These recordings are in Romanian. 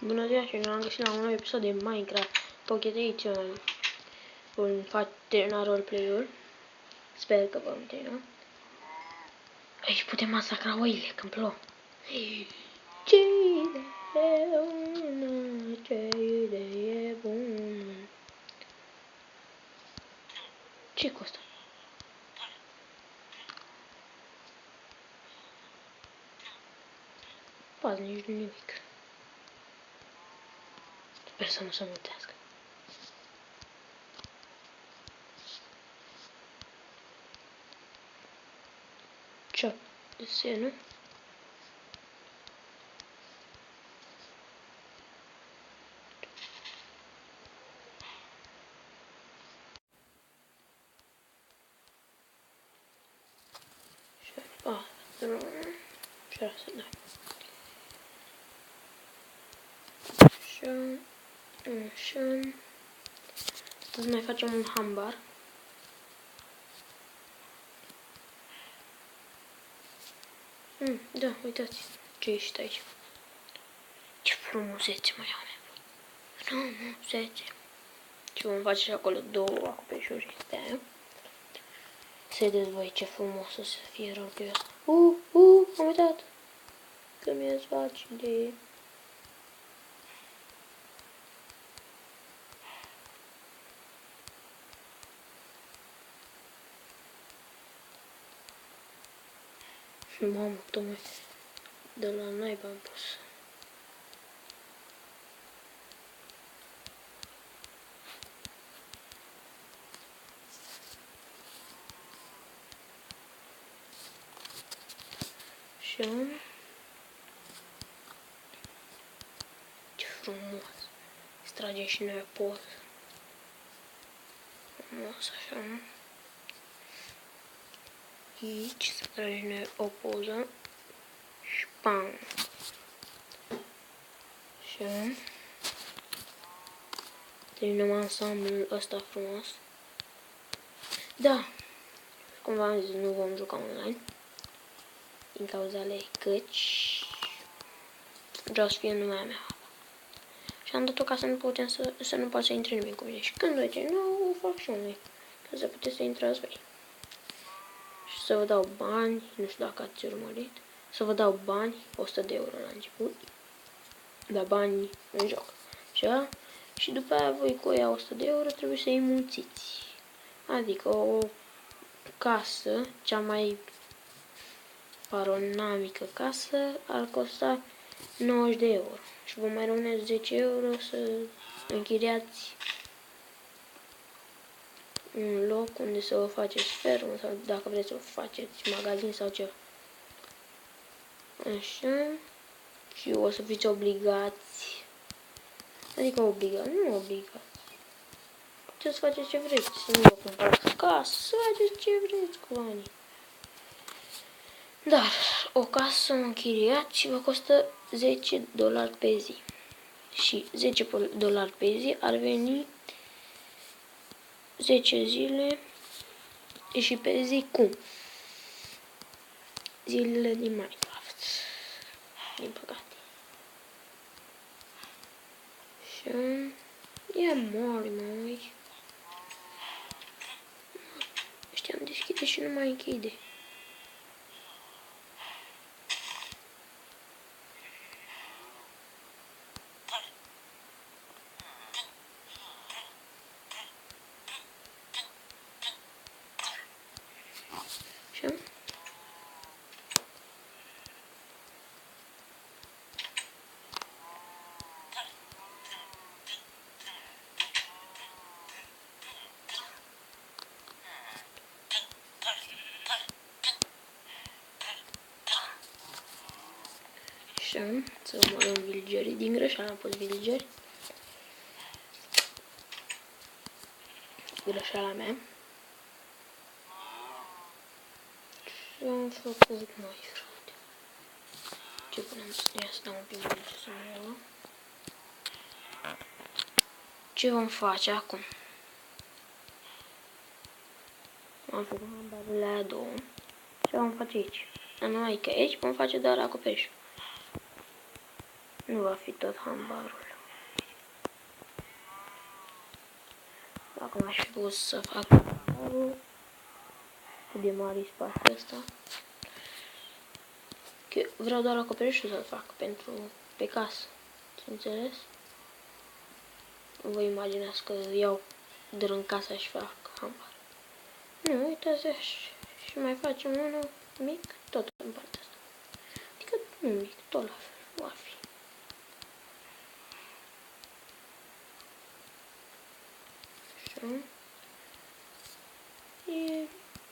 Bună ziua și ne-am găsit la un nou episod de Minecraft Pocket Edition. Vom termina roleplay-ul. Sper că vom termina. Aici putem masacra oile când plouă. Ce idee bună, ce idee bună. Ce costă? Pas nici nimic. Sper să nu se mutească. Ce desenul? Și asta, da. Așa. Astăzi mai facem un hambar. Da, uitați ce ești aici. Ce frumusețe mai am. Frumusețe. Și vom face și acolo două acoperișuri de aia. Să vedeți voi ce frumos o să fie roleplay-ul ăsta. Am uitat. Că mi-ați face de... Mamă, tocmai de la naiba am pus. Și ce frumos. Strage și noi o poză. Frumos așa. Aici să trage noi o poză. Și pam. Și terminăm ansamblul ăsta frumos. Da, cum v-am zis, nu vom juca online. Din cauza lei, căci vreau să fie numai a mea. Și am dat-o ca să nu putem să nu poate să intre nimeni cu mine. Și când zice, nu, o fac și unui. Ca să puteți să intrați voi. Și să vă dau bani, nu știu dacă ați urmărit. Să vă dau bani, 100 de euro la început. Da, bani în joc. Așa? Și după aia voi cu ea 100 de euro trebuie să-i mulțiți. Adică o casă, cea mai paronamică casă, ar costa 90 de euro. Și vă mai rămâneți 10 euro să închiriați un loc unde să vă faceți fermă sau dacă vreți să vă faceți magazin sau ceva. Așa. Și o să fiți obligați. Adică obligați, nu obligați. Puteți să faceți ce vreți. Să nu vă cumpărați casă, să faceți ce vreți cu banii. Dar o casă închiriați și vă costă 10 dolari pe zi. Și 10 dolari pe zi ar veni 10 zile și pe zi cum? Zilele din Minecraft. Din păcate. Și ia mori, mă, aici. Știam deschide și nu mai închide. Așa. Așa, să omorăm villagerii. Din greșeală am pus villageri. Greșeala mea. Și am făcut noi, frate. Ce punem să ia să dau un pic de să mă. Ce vom face acum? Am făcut hambarul la două. Ce vom face aici? Dar numai că aici vom face doar acoperiș. Nu va fi tot hambarul. Dacă m-aș fi pus să fac hambarul, cât de mare e spațiul ăsta. Vreau doar acoperișul să-l fac pe casă. Înțeles? Vă imaginați că iau în casa și fac hambar. Nu, uitați așa. Și mai facem unul mic, tot în partea asta. Adică nu mic, tot la fel, va fi. Așa.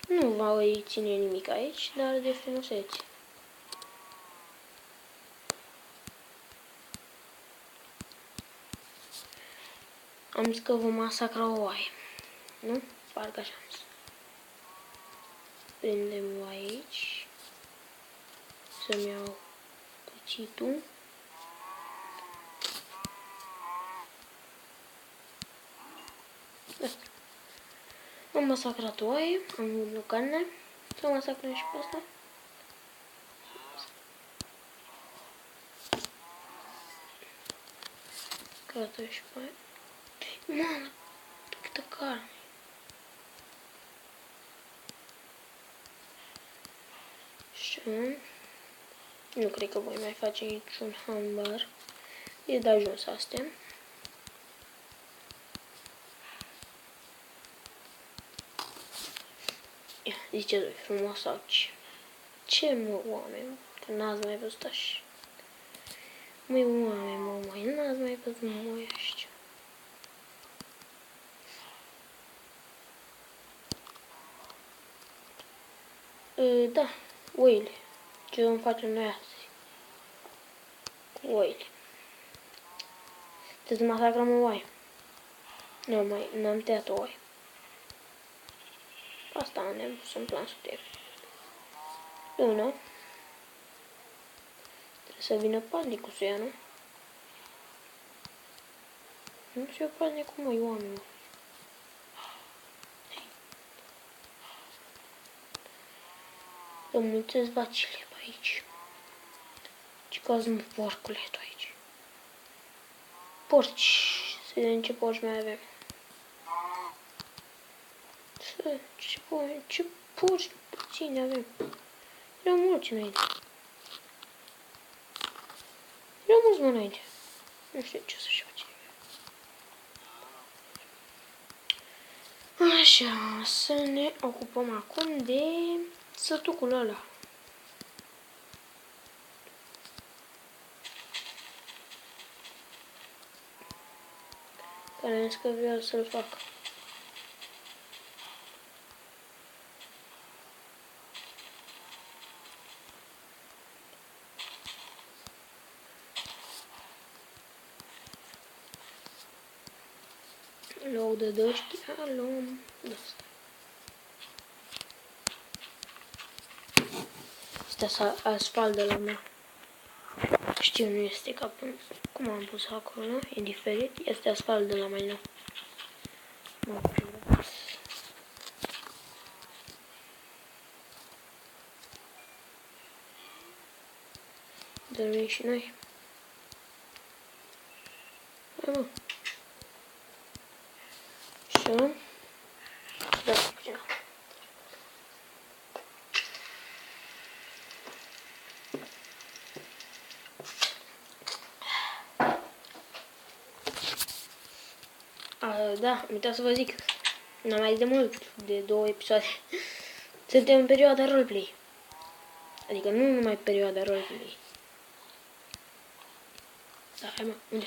Nu va ține nimic aici, dar de frumusețe. Am zis că vom masacra o oaie. Nu? Parcă așa am zis. Prindem aici. Să-mi iau cuțitul. Asta. Am masacrat o oaie, am văzut carne. Să masacrăm și pe asta. Gata și pe aia. Mamă, câtă carne. Și nu cred că voi mai face niciun hambar. E de ajuns astea. Ia, ziceți-voi frumos sau ce? Ce mă, oameni, că n-ați mai văzut așa. Măi, oameni, măi, n-ați mai văzut măi așa. Da, oile. Ce vom face noi astăzi? Cu oile. Trebuie să masacrăm o oaie. N-am tăiat o oaie. Asta ne-am pus în plan să tăiem. Una. Trebuie să vină paznicul să ia, nu? Nu se ia paznicul, măi, oameni. Să mulțesc vacile pe aici. Ce caz, mă, porcule, tu aici. Porci. Să vedem ce porci mai avem. Ce porci puțini avem. Erau mulți înainte. Erau mulți mă înainte. Nu știu ce să-și face. Așa, să ne ocupăm acum de sătucul ăla. Care am zis că vreau să-l fac. Luau de ăștia, luăm de asta. Asta asfalt de la mea. Știu, nu este ca până. Cum am pus acolo, e diferit. Este asfalt de la mai nou. Dormim și noi. Hai, mă. Așa. Da, așa. Da, am uitat să vă zic. N-am mai de mult, de 2 episoade. Suntem în perioada roleplay. Adică nu numai perioada roleplay. Da, hai mă, unde?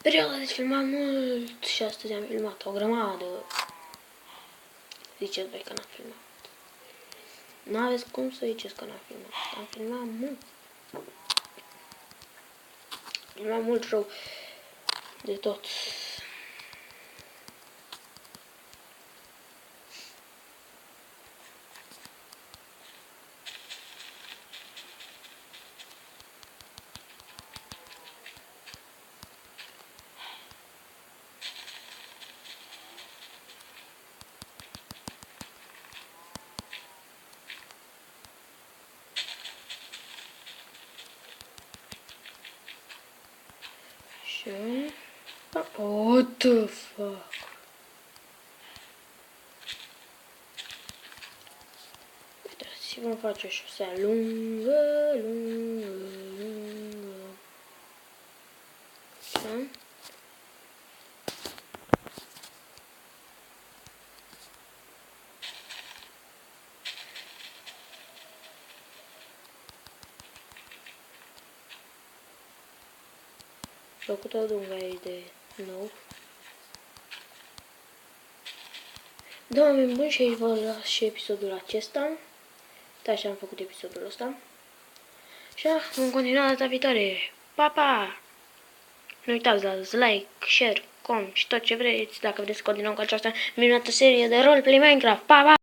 Perioada de filmat mult și astăzi am filmat o grămadă. Ziceți voi că n-am filmat. N-aveți cum să ziceți că n-am filmat. Am filmat mult. Am filmat mult rău de tot. Ce? What the fuck? Uitați, vom face o șosea lungă, lungă, lungă. Așa. Făcut o dungaie de nou. Da, oameni buni, și aici vă las și episodul acesta. Da, așa am făcut episodul ăsta. Și da, vom continua data viitoare. Pa, pa! Nu uitați, dați like, share, com și tot ce vreți dacă vreți să continuăm cu această minunată serie de roleplay Minecraft. Pa, pa!